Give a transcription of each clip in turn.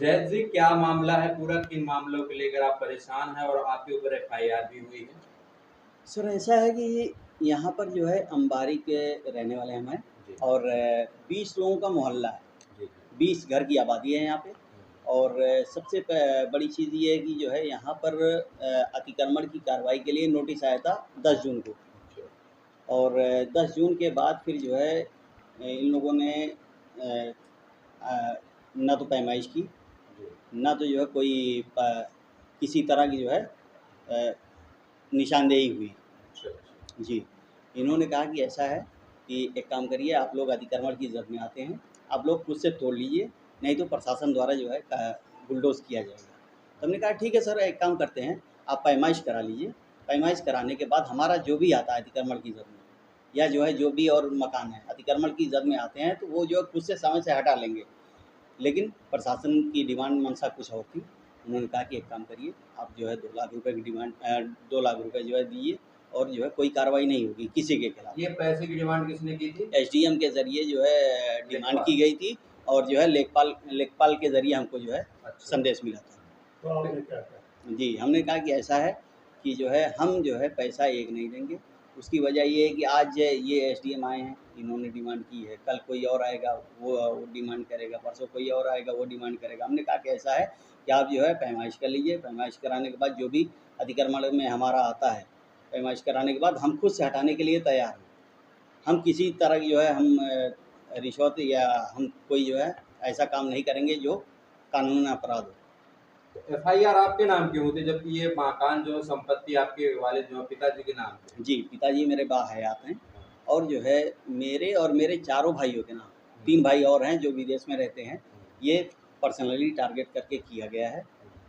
जैद जी, क्या मामला है पूरा? किन मामलों को लेकर आप परेशान हैं और आपके ऊपर एफआईआर भी हुई है? सर ऐसा है कि यहाँ पर जो है अंबारी के रहने वाले हम हैं जी। और 20 लोगों का मोहल्ला है, जी। 20 घर की आबादी है यहाँ पे। और सबसे बड़ी चीज़ ये है कि जो है यहाँ पर अतिक्रमण की कार्रवाई के लिए नोटिस आया था 10 जून को। अच्छा। और 10 जून के बाद फिर जो है इन लोगों ने ना तो पैमाइश की, जी। ना तो जो है कोई किसी तरह की जो है निशानदेही हुई। अच्छा। अच्छा। जी, इन्होंने कहा कि ऐसा है कि एक काम करिए, आप लोग अतिक्रमण की जद में आते हैं, आप लोग खुद से तोड़ लीजिए, नहीं तो प्रशासन द्वारा जो है बुलडोज़ किया जाएगा। तो हमने कहा ठीक है सर, एक काम करते हैं, आप पैमाइश करा लीजिए, पैमाइश कराने के बाद हमारा जो भी आता है अतिक्रमण की जद में, या जो है जो भी और मकान है अतिक्रमण की जद में आते हैं, तो वो जो है खुद से समय से हटा लेंगे। लेकिन प्रशासन की डिमांड मंशा कुछ और थी। उन्होंने कहा कि एक काम करिए, आप जो है 2 लाख रुपए की डिमांड 2 लाख रुपए जो है दीजिए और जो है कोई कार्रवाई नहीं होगी किसी के खिलाफ। ये पैसे की डिमांड किसने की थी? एसडीएम के ज़रिए जो है डिमांड लेखपाल। की गई थी और जो है लेखपाल लेखपाल के ज़रिए हमको जो है अच्छा। संदेश मिला था। तो आपने क्या कहा? जी, हमने कहा कि ऐसा है कि जो है हम जो है पैसा एक नहीं देंगे। उसकी वजह ये है कि आज ये एसडीएम आए हैं, इन्होंने डिमांड की है, कल कोई और आएगा वो डिमांड करेगा, परसों कोई और आएगा वो डिमांड करेगा। हमने कहा कि ऐसा है कि आप जो है पैमाइश कर लीजिए, पैमाइश कराने के बाद जो भी अतिक्रमण में हमारा आता है, पैमाइश कराने के बाद हम खुद से हटाने के लिए तैयार हैं। हम किसी तरह की जो है हम रिश्वत या हम कोई जो है ऐसा काम नहीं करेंगे जो कानूनन अपराध हो। एफआईआर आपके नाम क्यों होती, जबकि ये मकान जो है, संपत्ति आपके वालिद जो है, पिताजी के नाम पे? जी, पिताजी मेरे बाहयात हैं और जो है मेरे और मेरे चारों भाइयों के नाम, 3 भाई और हैं जो विदेश में रहते हैं। ये पर्सनली टारगेट करके किया गया है,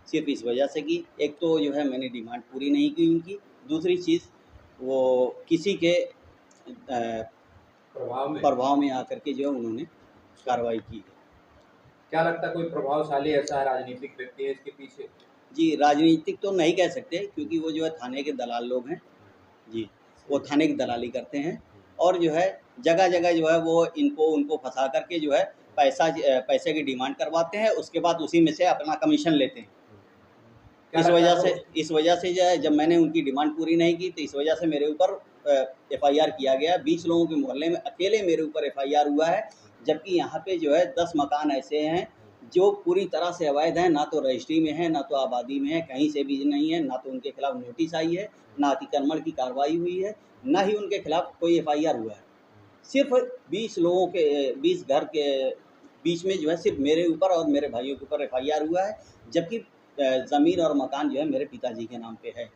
सिर्फ़ इस वजह से कि एक तो जो है मैंने डिमांड पूरी नहीं की उनकी, दूसरी चीज़ वो किसी के प्रभाव में आकर के जो है उन्होंने कार्रवाई की है। क्या लगता है कोई प्रभावशाली ऐसा राजनीतिक व्यक्ति है इसके पीछे? जी, राजनीतिक तो नहीं कह सकते क्योंकि वो जो है थाने के दलाल लोग हैं। जी, वो थाने की दलाली करते हैं और जो है जगह-जगह जो है वो इनको उनको फँसा कर के जो है पैसे की डिमांड करवाते हैं, उसके बाद उसी में से अपना कमीशन लेते हैं। क्या इस लगता है वजह से जो है जब मैंने उनकी डिमांड पूरी नहीं की तो इस वजह से मेरे ऊपर एफआईआर किया गया। 20 लोगों के मोहल्ले में अकेले मेरे ऊपर एफआईआर हुआ है, जबकि यहाँ पे जो है 10 मकान ऐसे हैं जो पूरी तरह से अवैध हैं, ना तो रजिस्ट्री में है, ना तो आबादी में है, कहीं से भी नहीं है, ना तो उनके खिलाफ नोटिस आई है, ना अतिक्रमण की कार्रवाई हुई है, ना ही उनके खिलाफ कोई एफआईआर हुआ है। सिर्फ़ 20 लोगों के 20 घर के बीच में जो है सिर्फ़ मेरे ऊपर और मेरे भाइयों के ऊपर एफआईआर हुआ है, जबकि ज़मीन और मकान जो है मेरे पिताजी के नाम पे है।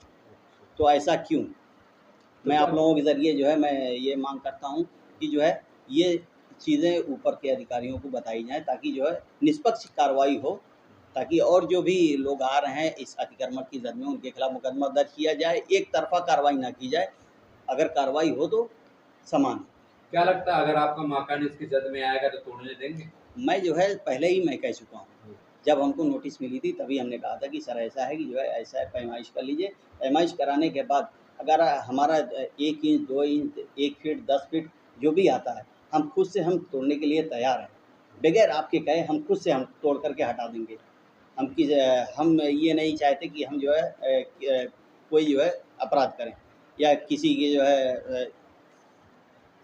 तो ऐसा क्यों? मैं आप लोगों के ज़रिए जो है मैं ये माँग करता हूँ कि जो है ये चीज़ें ऊपर के अधिकारियों को बताई जाएँ ताकि जो है निष्पक्ष कार्रवाई हो, ताकि और जो भी लोग आ रहे हैं इस अतिक्रमण की जद में उनके खिलाफ मुकदमा दर्ज किया जाए, एक तरफ़ा कार्रवाई ना की जाए। अगर कार्रवाई हो तो समान। क्या लगता है अगर आपका मकान इसकी जद में आएगा तो तोड़ने देंगे? मैं जो है पहले ही मैं कह चुका हूँ। जब हमको नोटिस मिली थी तभी हमने कहा था कि सर ऐसा है कि जो है ऐसा है पैमाइश कर लीजिए। पैमाइश कराने के बाद अगर हमारा 1 इंच, 2 इंच, 1 फीट, 10 फीट जो भी आता है, हम खुद से हम तोड़ने के लिए तैयार हैं। बगैर आपके कहे हम खुद से हम तोड़ कर के हटा देंगे। हम ये नहीं चाहते कि हम जो है कोई जो है अपराध करें या किसी की जो है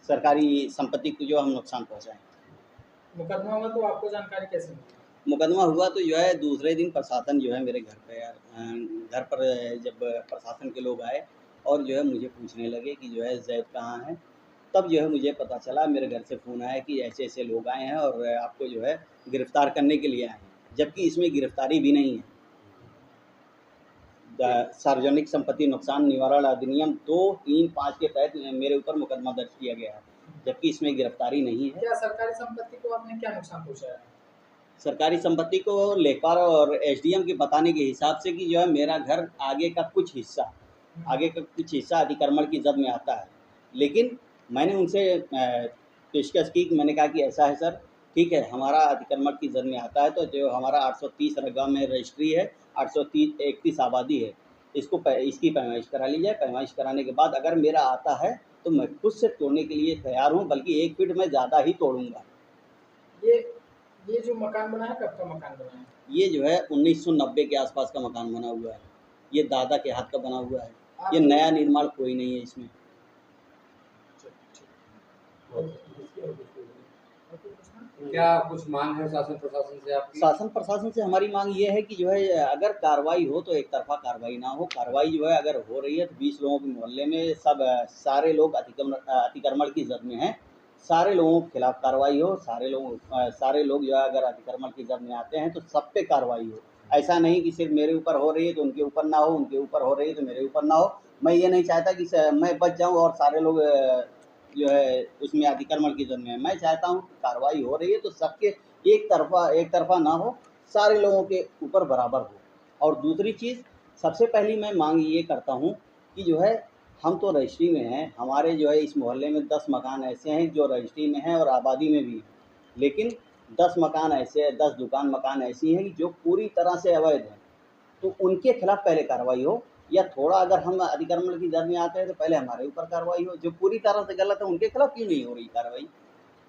सरकारी संपत्ति को जो हम नुकसान पहुँचाएँ। मुकदमा हुआ तो आपको जानकारी कैसे मिली? मुकदमा हुआ तो जो है दूसरे दिन प्रशासन जो है मेरे घर पे घर पर जब प्रशासन के लोग आए और जो है मुझे पूछने लगे कि जो है ज़ैद कहाँ है? तब जो है मुझे पता चला, मेरे घर से फ़ोन आया कि ऐसे-ऐसे लोग आए हैं और आपको जो है गिरफ़्तार करने के लिए आए हैं, जबकि इसमें गिरफ़्तारी भी नहीं है। सार्वजनिक संपत्ति नुकसान निवारण अधिनियम 2, 3, 5 के तहत मेरे ऊपर मुकदमा दर्ज किया गया है, जबकि इसमें गिरफ़्तारी नहीं है। क्या सरकारी संपत्ति को आपने क्या नुकसान पहुँचाया? सरकारी संपत्ति को लेखपाल और एसडीएम के बताने के हिसाब से कि जो है मेरा घर आगे का कुछ हिस्सा अतिक्रमण की जद में आता है। लेकिन मैंने उनसे पेशकश की कि मैंने कहा कि ऐसा है सर, ठीक है, हमारा अतिक्रमण की जद में आता है तो जो हमारा 830 रकबा में रजिस्ट्री है, 831 आबादी है, इसकी पैमाइश करा ली जाए। पैमाइश कराने के बाद अगर मेरा आता है तो मैं खुद से तोड़ने के लिए तैयार हूँ, बल्कि 1 फीट मैं ज़्यादा ही तोड़ूँगा। ये ये जो मकान बना है कब का मकान बना है? ये जो है 1990 के आसपास का मकान बना हुआ है। ये दादा के हाथ का बना हुआ है। आप ये नया निर्माण कोई नहीं है इसमें। क्या कुछ मांग है शासन प्रशासन से आपकी? शासन प्रशासन से हमारी मांग ये है कि जो है अगर कार्रवाई हो तो एक तरफा कार्रवाई ना हो। कार्रवाई जो है अगर हो रही है तो 20 लोगों के मोहल्ले में सारे लोग अतिक्रमण की जद में हैं, सारे लोगों के खिलाफ कार्रवाई हो। सारे लोग जो है अगर अतिक्रमण की जद में आते हैं तो सब पे कार्रवाई हो। ऐसा नहीं कि सिर्फ मेरे ऊपर हो रही है तो उनके ऊपर ना हो, उनके ऊपर हो रही है तो मेरे ऊपर ना हो। मैं ये नहीं चाहता कि मैं बच जाऊँ और सारे लोग जो है उसमें अतिक्रमण की जद में है। मैं चाहता हूँ कि कार्रवाई हो रही है तो सबके एक तरफा ना हो, सारे लोगों के ऊपर बराबर हो। और दूसरी चीज़, सबसे पहली मैं मांग ये करता हूँ कि जो है हम तो रजिस्ट्री में हैं, हमारे जो है इस मोहल्ले में 10 मकान ऐसे हैं जो रजिस्ट्री में हैं और आबादी में भी हैं, लेकिन 10 मकान ऐसे हैं, 10 दुकान मकान ऐसी हैं जो पूरी तरह से अवैध हैं। तो उनके खिलाफ पहले कार्रवाई हो, या थोड़ा अगर हम अतिक्रमण की जद में आते हैं तो पहले हमारे ऊपर कार्रवाई हो। जो पूरी तरह से गलत है उनके खिलाफ क्यों नहीं हो रही कार्रवाई?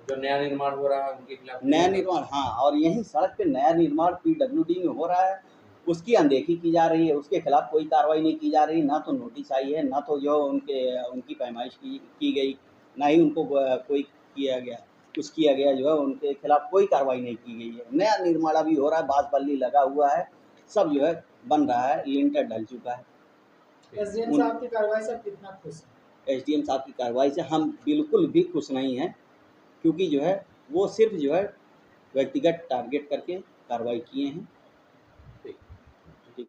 जो नया निर्माण हो रहा है उनके खिलाफ? नया निर्माण, हाँ, और यहीं सड़क पे नया निर्माण पीडब्ल्यूडी में हो रहा है, उसकी अनदेखी की जा रही है, उसके खिलाफ कोई कार्रवाई नहीं की जा रही। ना तो नोटिस आई है, ना तो जो उनकी पैमाइश की गई, ना ही उनको कोई कुछ किया गया जो है उनके खिलाफ कोई कार्रवाई नहीं की गई है। नया निर्माण अभी हो रहा है, बांस बल्ली लगा हुआ है, सब जो है बन रहा है, लिंटर ढल चुका है। एसडीएम साहब की कार्रवाई से आप कितना खुश हैं? एसडीएम साहब की कार्रवाई से हम बिल्कुल भी खुश नहीं हैं, क्योंकि जो है वो सिर्फ जो है व्यक्तिगत टारगेट करके कार्रवाई किए हैं।